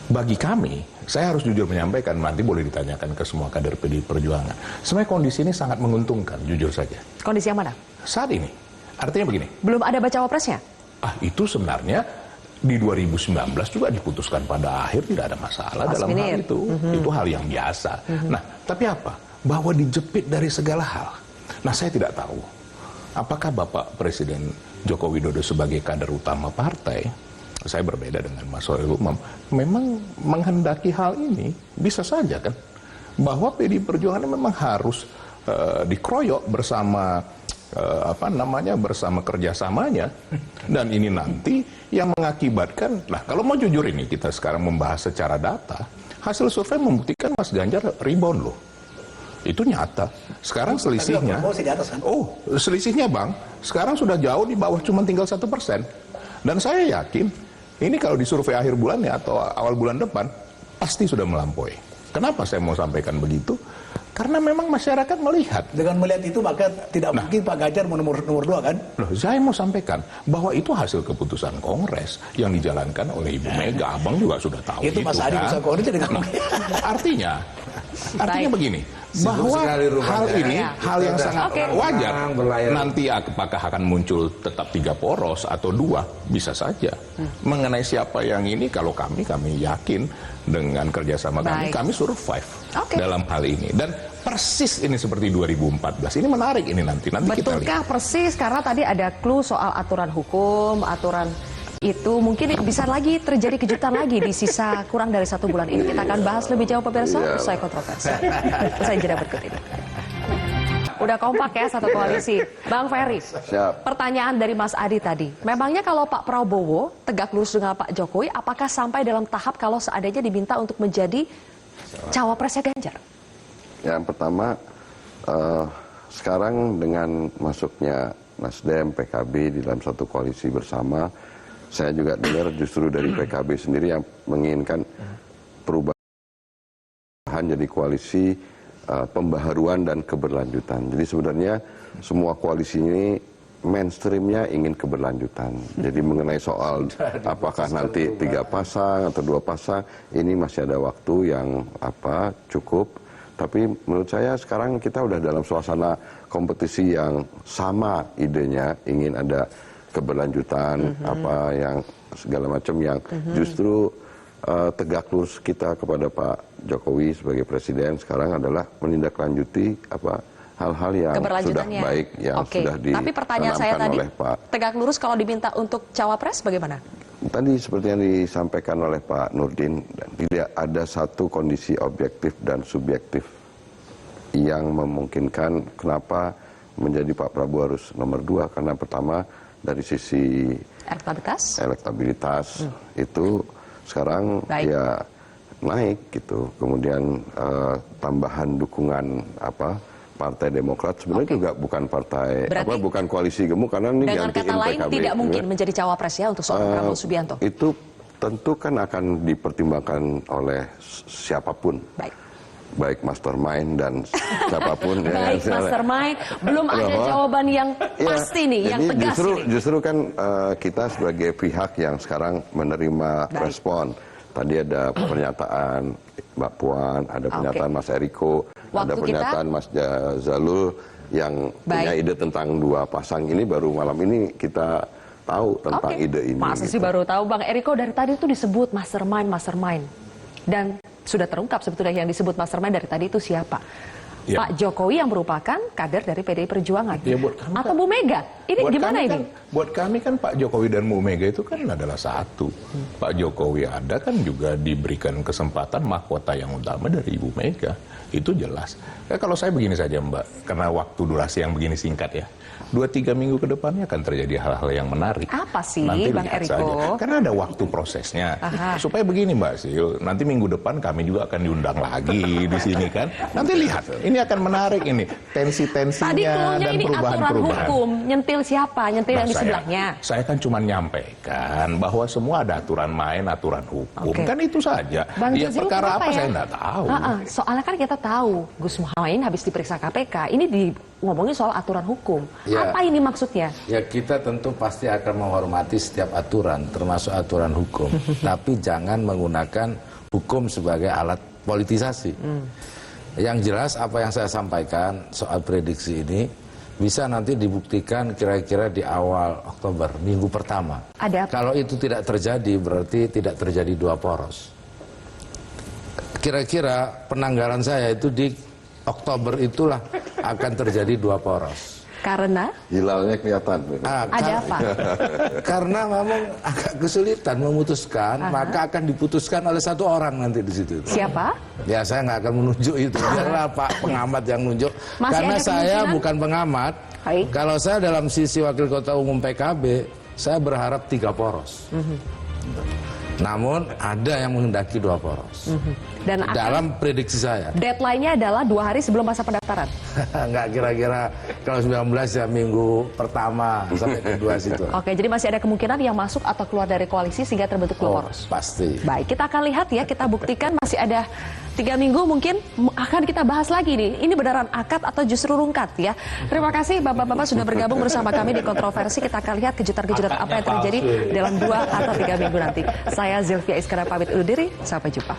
bagi kami, saya harus jujur menyampaikan, nanti boleh ditanyakan ke semua kader PDI Perjuangan. Sebenarnya kondisi ini sangat menguntungkan, jujur saja. Kondisi yang mana? Saat ini. Artinya begini. Belum ada bacawa presnya? Itu sebenarnya di 2019 juga diputuskan pada akhir, tidak ada masalah dalam hal itu. Itu hal yang biasa. Nah, tapi apa? Bahwa dijepit dari segala hal. Nah, saya tidak tahu. Apakah Bapak Presiden Joko Widodo sebagai kader utama partai, saya berbeda dengan Mas Hoirul Umam, memang menghendaki hal ini, bisa saja kan, bahwa PDI Perjuangan memang harus dikeroyok bersama bersama kerjasamanya, dan ini nanti yang mengakibatkan, nah kalau mau jujur ini kita sekarang membahas secara data, hasil survei membuktikan Mas Ganjar rebound loh. Itu nyata. Sekarang selisihnya, selisihnya Bang, sekarang sudah jauh di bawah, cuma tinggal 1%. Dan saya yakin, ini kalau di survei akhir bulan ya atau awal bulan depan, pasti sudah melampaui. Kenapa saya mau sampaikan begitu? Karena memang masyarakat melihat. Dengan melihat itu maka tidak mungkin Pak Ganjar nomor 2 kan? Loh, saya mau sampaikan bahwa itu hasil keputusan Kongres yang dijalankan oleh Ibu Mega. Abang juga sudah tahu itu. Mas Adi bisa Kongres dengan artinya begini, bahwa hal ini hal yang sangat wajar. Nanti apakah akan muncul tetap 3 poros atau 2, bisa saja. Mengenai siapa yang ini, kalau kami yakin dengan kerjasama kami survive dalam hal ini. Dan persis ini seperti 2014. Ini menarik ini nanti kita lihat. Betulkah persis, karena tadi ada clue soal aturan hukum, aturan itu mungkin bisa lagi terjadi kejutan lagi di sisa kurang dari 1 bulan ini. Kita akan bahas lebih jauh pemirsa, usai kontroversi. Usai jeda berikut ini. Udah kompak ya satu koalisi. Bang Ferry, pertanyaan dari Mas Adi tadi. Memangnya kalau Pak Prabowo tegak lurus dengan Pak Jokowi, apakah sampai dalam tahap kalau seandainya diminta untuk menjadi cawapresnya Ganjar? Yang pertama, sekarang dengan masuknya Nasdem, PKB di dalam satu koalisi bersama, saya juga dengar justru dari PKB sendiri yang menginginkan perubahan jadi koalisi pembaharuan dan keberlanjutan. Jadi sebenarnya semua koalisi ini mainstreamnya ingin keberlanjutan. Jadi mengenai soal apakah nanti 3 pasang atau 2 pasang, ini masih ada waktu yang cukup. Tapi menurut saya sekarang kita udah dalam suasana kompetisi yang sama idenya, ingin ada keberlanjutan, yang segala macam yang justru tegak lurus kita kepada Pak Jokowi sebagai presiden sekarang adalah menindaklanjuti hal-hal yang sudah baik yang sudah Tapi pertanyaan saya tadi, oleh Pak. Tegak lurus kalau diminta untuk cawapres bagaimana? Tadi seperti yang disampaikan oleh Pak Nurdin, tidak ada satu kondisi objektif dan subjektif yang memungkinkan kenapa menjadi Pak Prabowo harus nomor 2, karena pertama dari sisi elektabilitas itu sekarang ya naik gitu. Kemudian tambahan dukungan Partai Demokrat sebenarnya juga bukan partai bukan koalisi gemuk, karena ini dengan gantiin kata lain PKB, tidak mungkin menjadi cawapres ya untuk seorang Prabowo Subianto. Itu tentu kan akan dipertimbangkan oleh siapapun. baik mastermind dan siapapun. Baik mastermind, belum ada jawaban yang pasti nih, yang tegas. Justru kan kita sebagai pihak yang sekarang menerima respon. Tadi ada pernyataan Mbak Puan, ada pernyataan Mas Eriko, ada pernyataan Mas Zalul yang punya ide tentang 2 pasang ini. Baru malam ini kita tahu tentang ide ini. Masa sih baru tahu, Bang Eriko? Dari tadi itu disebut mastermind. Dan sudah terungkap sebetulnya yang disebut mastermind dari tadi itu siapa? Ya. Pak Jokowi yang merupakan kader dari PDI Perjuangan. Ya, atau Bu Mega? Ini gimana ini? Buat kami kan Pak Jokowi dan Bu Mega itu kan adalah satu. Pak Jokowi ada kan juga diberikan kesempatan mahkota yang utama dari Ibu Mega. Itu jelas. Kalau saya begini saja Mbak, karena waktu durasi yang begini singkat ya. 2-3 minggu ke depannya akan terjadi hal-hal yang menarik. Apa sih nanti Bang Eriko? Saja. Karena ada waktu prosesnya. Supaya begini Mbak Sil, nanti minggu depan kami juga akan diundang lagi di sini kan. Nanti lihat, ini akan menarik ini tensi-tensinya dan perubahan-perubahan. Hukum, nyentil siapa? Nyentil yang di sebelahnya. Saya kan cuma nyampaikan bahwa semua ada aturan main, aturan hukum. Kan itu saja. Bang ya perkara apa saya nggak tahu. Soalnya kan kita tahu Gus Muhaimin habis diperiksa KPK. Ini ngomongin soal aturan hukum. Ya, apa ini maksudnya? Ya kita tentu pasti akan menghormati setiap aturan, termasuk aturan hukum. Tapi jangan menggunakan hukum sebagai alat politisasi. Yang jelas apa yang saya sampaikan soal prediksi ini bisa nanti dibuktikan kira-kira di awal Oktober, minggu pertama. Kalau itu tidak terjadi, berarti tidak terjadi 2 poros. Kira-kira penanggalan saya itu di Oktober itulah akan terjadi 2 poros. Karena? Hilalnya kelihatan. Ada apa? Karena memang agak kesulitan memutuskan, maka akan diputuskan oleh 1 orang nanti di situ. Siapa? Ya saya nggak akan menunjuk itu. Biarlah Pak pengamat yang menunjuk. Karena saya bukan pengamat. Kalau saya dalam sisi Wakil Ketua Umum PKB, saya berharap 3 poros. Namun ada yang menghendaki 2 poros. Dan dalam prediksi saya. Deadline-nya adalah 2 hari sebelum masa pendaftaran. Enggak, kira-kira kalau 19 ya minggu pertama sampai kedua situ. Oke, jadi masih ada kemungkinan yang masuk atau keluar dari koalisi sehingga terbentuk 2 poros. Pasti. Baik, kita akan lihat ya, kita buktikan masih ada 3 minggu mungkin akan kita bahas lagi nih. Ini beneran akad atau justru rungkat ya. Terima kasih Bapak-Bapak sudah bergabung bersama kami di Kontroversi. Kita akan lihat kejutan-kejutan apa yang terjadi dalam 2 atau 3 minggu nanti. Saya Zilvia Iskandar pamit undur diri. Sampai jumpa.